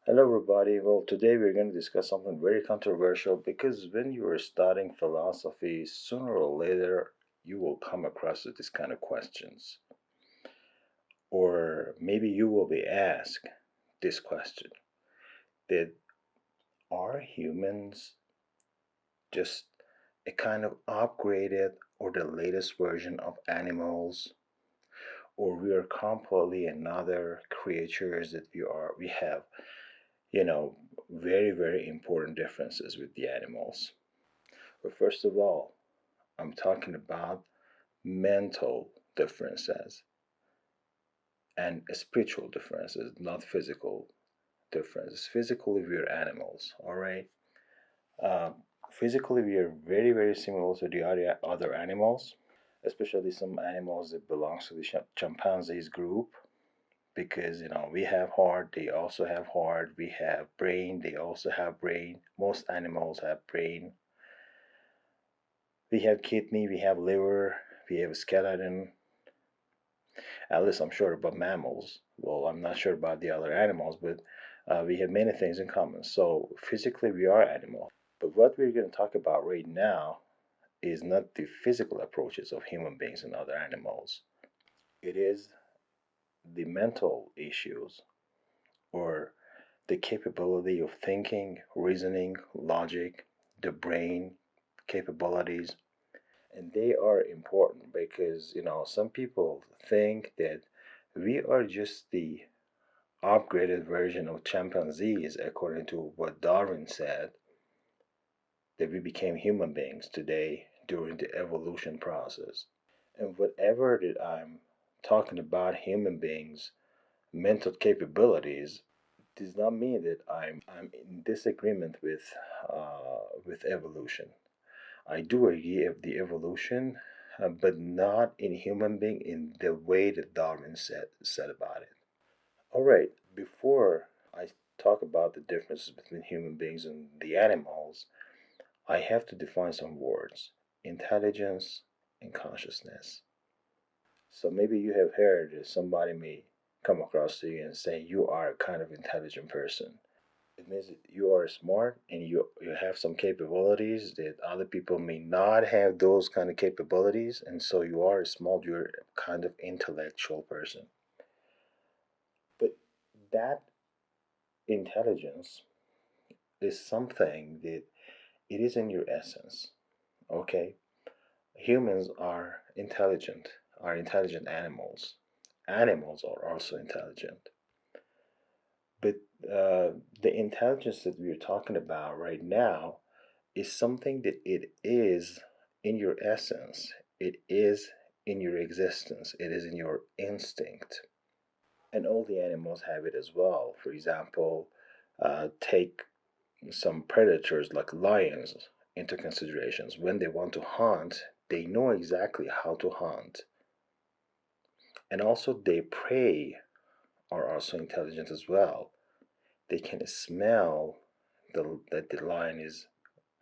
Hello, everybody. Well, today we're going to discuss something very controversial because when you are studying philosophy, sooner or later you will come across with this kind of questions. Or maybe you will be asked this question: that are humans just a kind of upgraded or the latest version of animals? Or we are completely another creatures that we have, very, very important differences with the animals. But first of all, I'm talking about mental differences and spiritual differences, not physical differences. Physically, we're animals, all right? Um, Physically, we are very, very similar to the other animals, especially some animals that belongs to the chimpanzees group, because we have heart, they also have heart. We have brain, they also have brain. Most animals have brain. We have kidney, we have liver, we have a skeleton. At least I'm sure about mammals. Well, I'm not sure about the other animals, but we have many things in common. So physically, we are animals. But what we're going to talk about right now is not the physical approaches of human beings and other animals. It is the mental issues, or the capability of thinking, reasoning, logic, the brain capabilities. And they are important because, some people think that we are just the upgraded version of chimpanzees, according to what Darwin said, that we became human beings today during the evolution process. And whatever that I'm talking about human beings' mental capabilities does not mean that I'm in disagreement with evolution. I do agree with the evolution, but not in human being in the way that Darwin said about it. All right, before I talk about the differences between human beings and the animals, I have to define some words: intelligence and consciousness. So maybe you have heard that somebody may come across to you and say you are a kind of intelligent person. It means that you are smart and you have some capabilities that other people may not have those kind of capabilities, and so you are smart, you're a kind of intellectual person. But that intelligence is something that it is in your essence. Okay? Humans are intelligent animals. Animals are also intelligent. But the intelligence that we're talking about right now is something that it is in your essence, it is in your existence, it is in your instinct. And all the animals have it as well. For example, take some predators like lions into considerations. When they want to hunt, they know exactly how to hunt. And also, their prey are also intelligent as well. They can smell that the lion is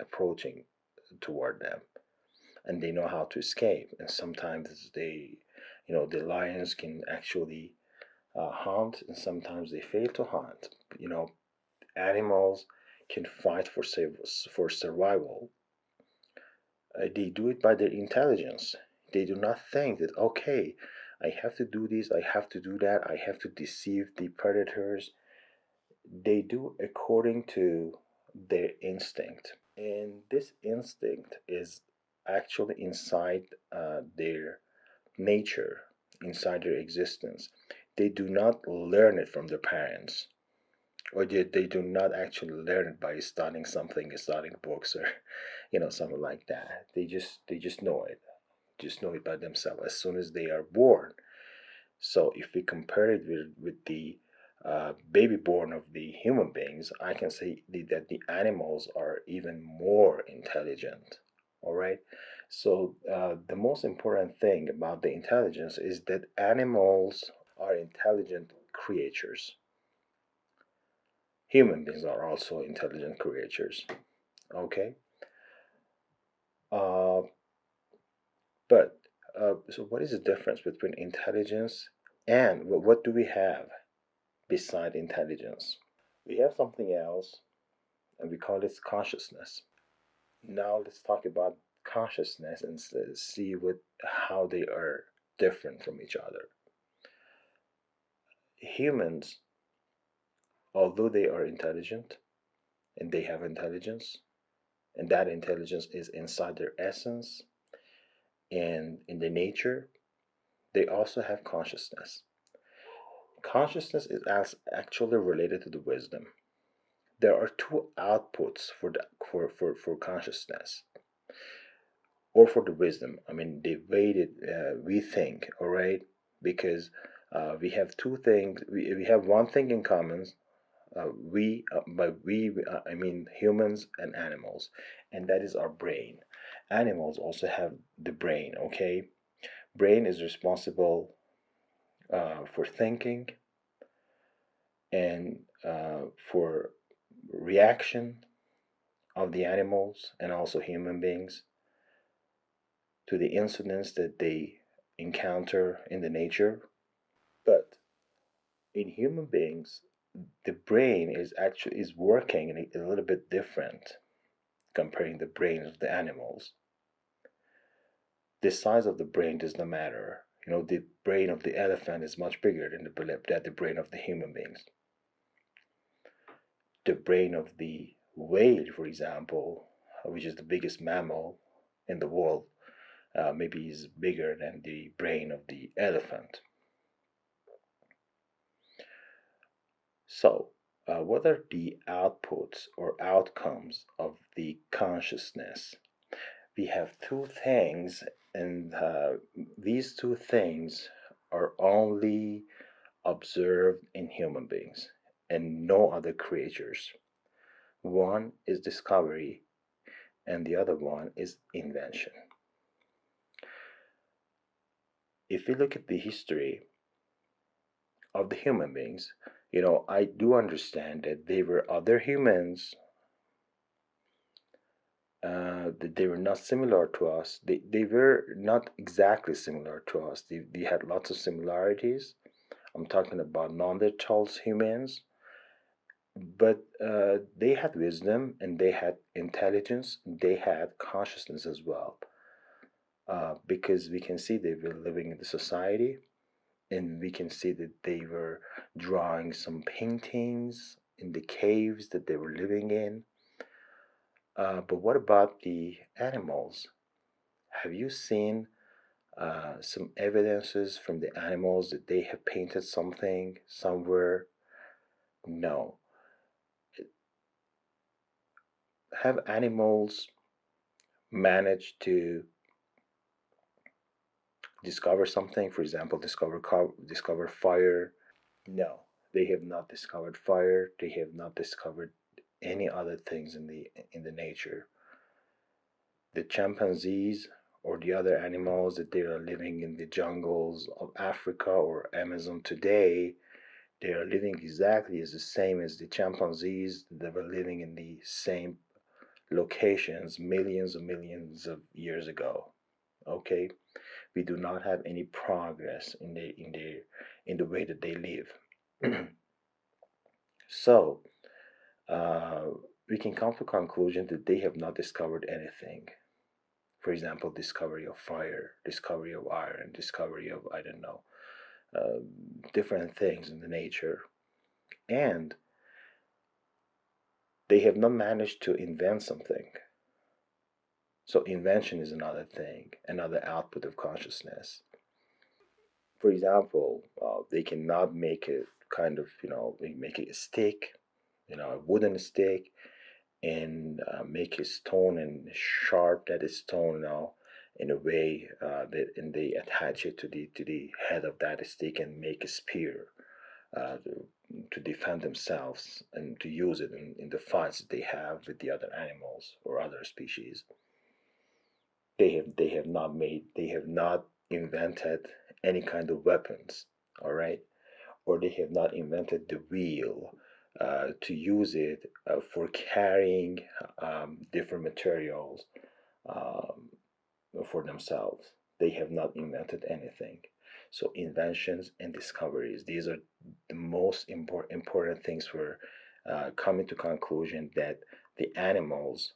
approaching toward them, and they know how to escape. And sometimes the lions can actually hunt, and sometimes they fail to hunt. Animals can fight for survival. They do it by their intelligence. They do not think that, okay, I have to do this, I have to do that, I have to deceive the predators. They do according to their instinct. And this instinct is actually inside their nature, inside their existence. They do not learn it from their parents, or they do not actually learn it by studying something, studying books, or something like that. They just know it, by themselves as soon as they are born. So if we compare it with the baby born of the human beings, I can say that the animals are even more intelligent. All right. So the most important thing about the intelligence is that animals are intelligent creatures. Human beings are also intelligent creatures. Okay. Uh, but so what is the difference between intelligence and what do we have beside intelligence? We have something else, and we call it consciousness. Now let's talk about consciousness and see how they are different from each other. Humans, although they are intelligent and they have intelligence, and that intelligence is inside their essence and in their nature, they also have consciousness. Consciousness is actually related to the wisdom. There are two outputs for consciousness or for the wisdom. I mean, the way that we think, all right? Because we have two things, we have one thing in common. I mean humans and animals, and that is our brain. Animals also have the brain, okay? Brain is responsible for thinking and for reaction of the animals and also human beings to the incidents that they encounter in the nature. But in human beings, the brain is working a little bit different comparing the brains of the animals. The size of the brain does not matter. The brain of the elephant is much bigger than the brain of the human beings. The brain of the whale, for example, which is the biggest mammal in the world, maybe is bigger than the brain of the elephant. So, what are the outputs or outcomes of the consciousness? We have two things, and these two things are only observed in human beings and no other creatures. One is discovery, and the other one is invention. If we look at the history of the human beings, I do understand that there were other humans that they were not similar to us. They were not exactly similar to us. They had lots of similarities. I'm talking about Neanderthals humans, but they had wisdom and they had intelligence. They had consciousness as well, because we can see they were living in the society, and we can see that they were drawing some paintings in the caves that they were living in. But what about the animals? Have you seen some evidences from the animals that they have painted something somewhere? No. Have animals managed to discover something? For example, discover fire? No, they have not discovered fire. They have not discovered any other things in the nature. The chimpanzees or the other animals that they are living in the jungles of Africa or Amazon today, they are living exactly as the same as the chimpanzees that were living in the same locations millions and millions of years ago. Okay, we do not have any progress in the way that they live. So uh, we can come to a conclusion that they have not discovered anything. For example, discovery of fire, discovery of iron, discovery of, I don't know, uh, different things in the nature. And they have not managed to invent something. So invention is another thing, another output of consciousness. For example, they cannot make it kind of, they make it a stick, a wooden stick, and make a stone and sharp that stone now in a way and they attach it to the head of that stick and make a spear to defend themselves and to use it in the fights that they have with the other animals or other species. They have not invented any kind of weapons, all right, or they have not invented the wheel to use it for carrying different materials um, for themselves. They have not invented anything. So inventions and discoveries, these are the most important things for coming to conclusion that the animals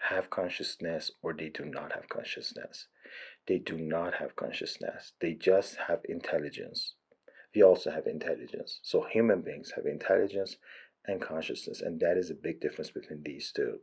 have consciousness or they do not have consciousness. They do not have consciousness. They just have intelligence. We also have intelligence. So human beings have intelligence and consciousness, and that is a big difference between these two.